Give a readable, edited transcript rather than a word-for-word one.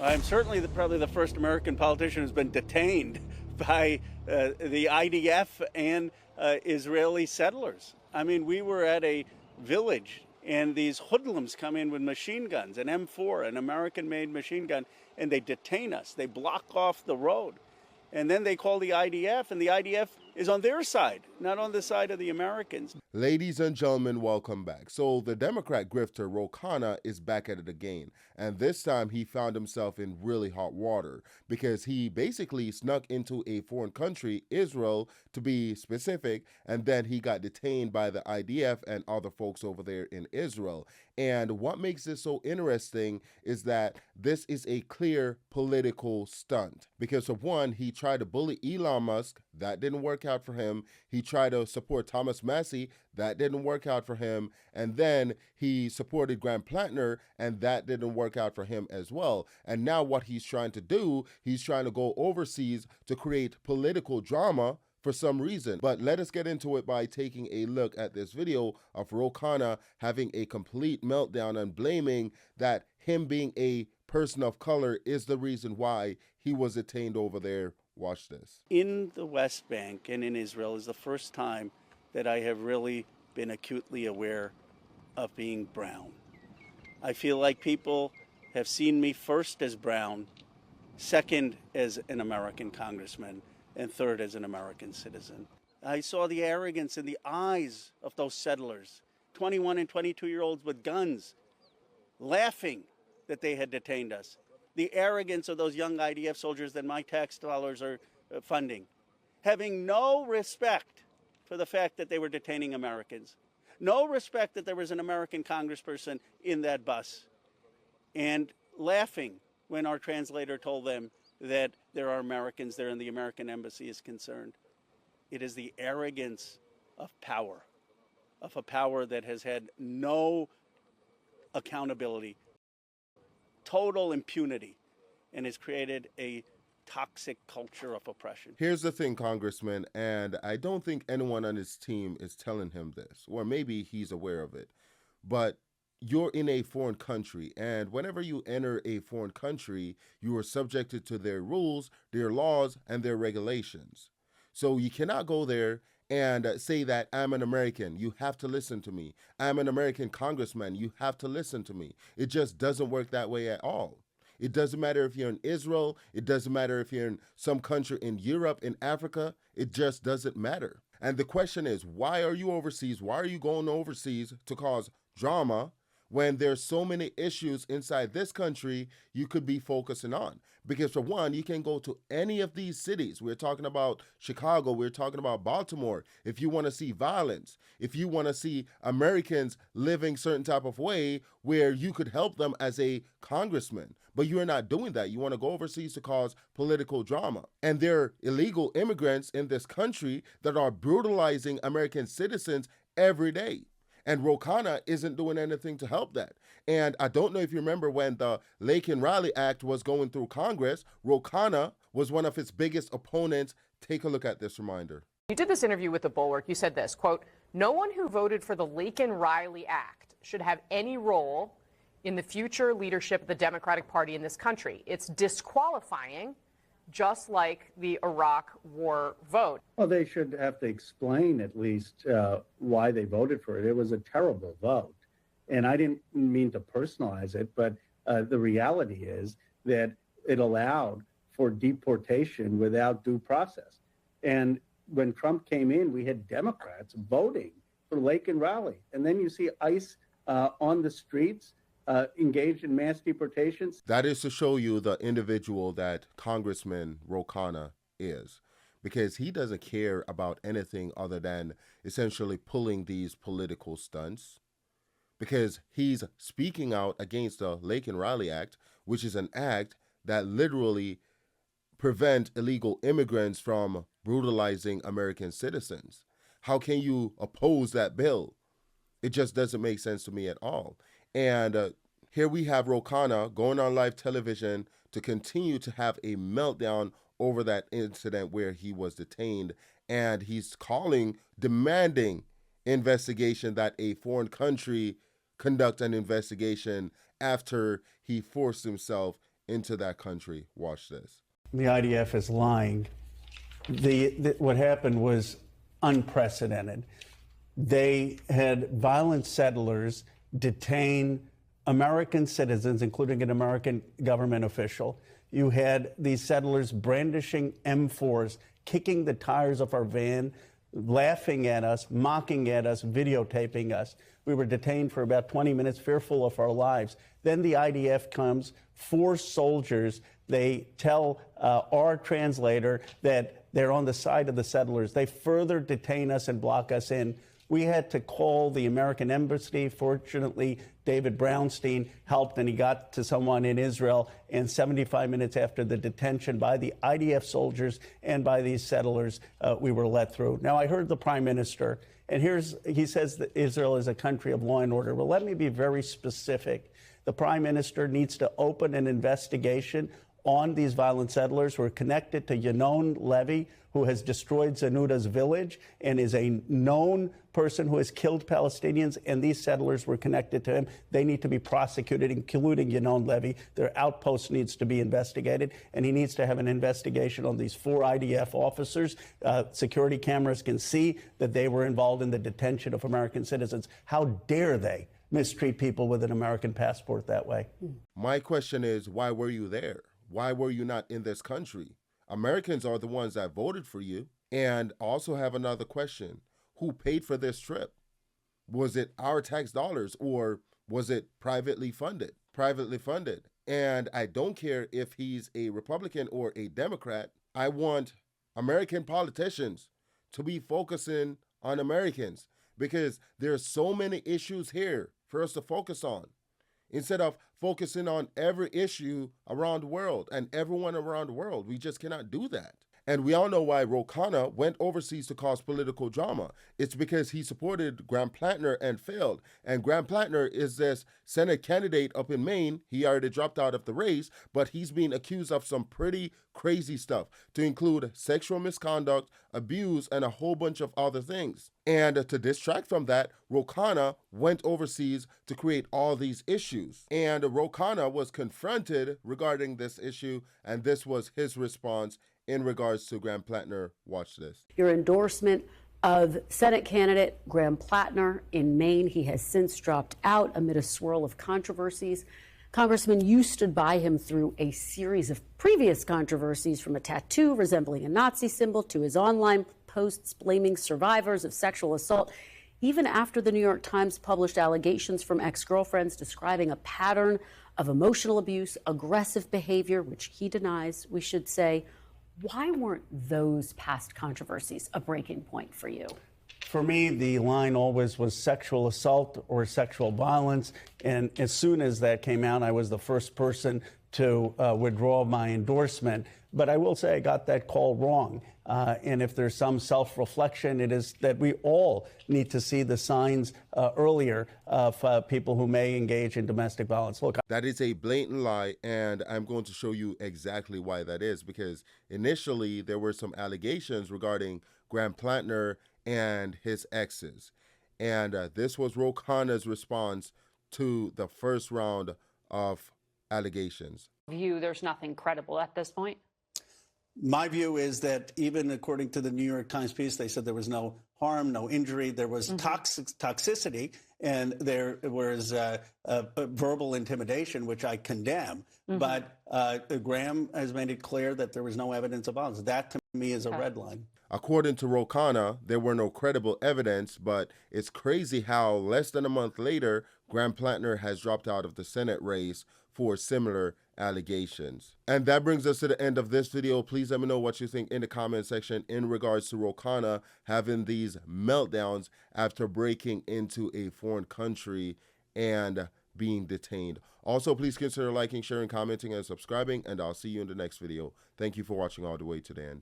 I'm certainly probably the first American politician who's been detained by the IDF and Israeli settlers. I mean, we were at a village and these hoodlums come in with machine guns, an M4, an American-made machine gun, and they detain us. They block off the road. And then they call the IDF, and the IDF is on their side, not on the side of the Americans. Ladies and gentlemen, welcome back. So the Democrat grifter Khanna is back at it again. And this time he found himself in really hot water because he basically snuck into a foreign country, Israel to be specific, and then he got detained by the IDF and other folks over there in Israel. And what makes this so interesting is that this is a clear political stunt. Because for one, he tried to bully Elon Musk. That didn't work out for him. He tried to support Thomas Massey. That didn't work out for him. And then he supported Graham Plattner, and that didn't work out for him as well. And now what he's trying to do, he's trying to go overseas to create political drama for some reason. But let us get into it by taking a look at this video of Khanna having a complete meltdown and blaming that him being a person of color is the reason why he was detained over there. Watch this. In the West Bank and in Israel is the first time that I have really been acutely aware of being brown. I feel like people have seen me first as brown, second as an American congressman, and third as an American citizen. I saw the arrogance in the eyes of those settlers, 21 and 22-year-olds with guns, laughing that they had detained us. The arrogance of those young IDF soldiers that my tax dollars are funding, having no respect for the fact that they were detaining Americans, no respect that there was an American congressperson in that bus, and laughing when our translator told them that there are Americans there and the American embassy is concerned. It is the arrogance of power, of a power that has had no accountability, total impunity, and has created a toxic culture of oppression. Here's the thing, Congressman, and I don't think anyone on his team is telling him this, or maybe he's aware of it, but you're in a foreign country, and whenever you enter a foreign country, you are subjected to their rules, their laws, and their regulations. So you cannot go there and say that I'm an American, you have to listen to me. I'm an American congressman, you have to listen to me. It just doesn't work that way at all. It doesn't matter if you're in Israel, it doesn't matter if you're in some country in Europe, in Africa, it just doesn't matter. And the question is, why are you overseas? Why are you going overseas to cause drama when there's so many issues inside this country you could be focusing on? Because for one, you can go to any of these cities. We're talking about Chicago, we're talking about Baltimore. If you want to see violence, if you want to see Americans living certain type of way where you could help them as a congressman, but you're not doing that. You want to go overseas to cause political drama. And there are illegal immigrants in this country that are brutalizing American citizens every day. And Khanna isn't doing anything to help that. And I don't know if you remember when the Lake and Riley Act was going through Congress, Khanna was one of its biggest opponents. Take a look at this reminder. You did this interview with The Bulwark. You said this, quote, "No one who voted for the Lake and Riley Act should have any role in the future leadership of the Democratic Party in this country. It's disqualifying, just like the Iraq war vote." Well, they should have to explain at least why they voted for it. It was a terrible vote. And I didn't mean to personalize it, but the reality is that it allowed for deportation without due process. And when Trump came in, we had Democrats voting for Lake and Riley. And then you see ICE on the streets engaged in mass deportations. That is to show you the individual that Congressman Khanna is, because he doesn't care about anything other than essentially pulling these political stunts, because he's speaking out against the Lake and Riley Act, which is an act that literally prevent illegal immigrants from brutalizing American citizens. How can you oppose that bill? It just doesn't make sense to me at all. And here we have Khanna going on live television to continue to have a meltdown over that incident where he was detained. And he's demanding investigation, that a foreign country conduct an investigation after he forced himself into that country. Watch this. The IDF is lying. What happened was unprecedented. They had violent settlers detain American citizens, including an American government official. You had these settlers brandishing M4s, kicking the tires of our van, laughing at us, mocking at us, videotaping us. We were detained for about 20 minutes, fearful of our lives. Then the IDF comes, 4 soldiers. They tell our translator that they're on the side of the settlers. They further detain us and block us in. We had to call the American embassy. Fortunately, David Brownstein helped, and he got to someone in Israel. And 75 minutes after the detention by the IDF soldiers and by these settlers, we were let through. Now, I heard the prime minister, and he says that Israel is a country of law and order. Well, let me be very specific. The prime minister needs to open an investigation on these violent settlers who are connected to Yanon Levy, who has destroyed Zanuda's village and is a known person who has killed Palestinians, and these settlers were connected to him. They need to be prosecuted, including Yanon Levy. Their outpost needs to be investigated, and he needs to have an investigation on these 4 IDF officers. Security cameras can see that they were involved in the detention of American citizens. How dare they mistreat people with an American passport that way? My question is, why were you there? Why were you not in this country? Americans are the ones that voted for you. And I also have another question. Who paid for this trip? Was it our tax dollars, or was it privately funded? Privately funded. And I don't care if he's a Republican or a Democrat. I want American politicians to be focusing on Americans, because there are so many issues here for us to focus on, instead of focusing on every issue around the world and everyone around the world. We just cannot do that. And we all know why Khanna went overseas to cause political drama. It's because he supported Graham Plattner and failed. And Graham Plattner is this Senate candidate up in Maine. He already dropped out of the race, but he's being accused of some pretty crazy stuff, to include sexual misconduct, abuse, and a whole bunch of other things. And to distract from that, Khanna went overseas to create all these issues. And Khanna was confronted regarding this issue, and this was his response in regards to Graham Plattner. Watch this. Your endorsement of Senate candidate Graham Plattner in Maine. He has since dropped out amid a swirl of controversies. Congressman, you stood by him through a series of previous controversies, from a tattoo resembling a Nazi symbol to his online posts blaming survivors of sexual assault, even after the New York Times published allegations from ex-girlfriends describing a pattern of emotional abuse, aggressive behavior, which he denies, we should say. Why weren't those past controversies a breaking point for you? For me, the line always was sexual assault or sexual violence. And as soon as that came out, I was the first person to withdraw my endorsement. But I will say I got that call wrong. And if there's some self-reflection, it is that we all need to see the signs earlier of people who may engage in domestic violence. Look, that is a blatant lie, and I'm going to show you exactly why that is, because initially there were some allegations regarding Graham Plattner and his exes. And this was Khanna's response to the first round of allegations. There's nothing credible at this point? my view is that even according to the New York Times piece, they said there was no harm, no injury. There was toxicity, and there was verbal intimidation, which I condemn. But Graham has made it clear that there was no evidence of violence. That, to me, is a red line. According to Khanna, there were no credible evidence, but it's crazy how less than a month later, Graham Plattner has dropped out of the Senate race for similar allegations. And that brings us to the end of this video. Please let me know what you think in the comment section in regards to Khanna having these meltdowns after breaking into a foreign country and being detained. Also, please consider liking, sharing, commenting, and subscribing, and I'll see you in the next video. Thank you for watching all the way to the end.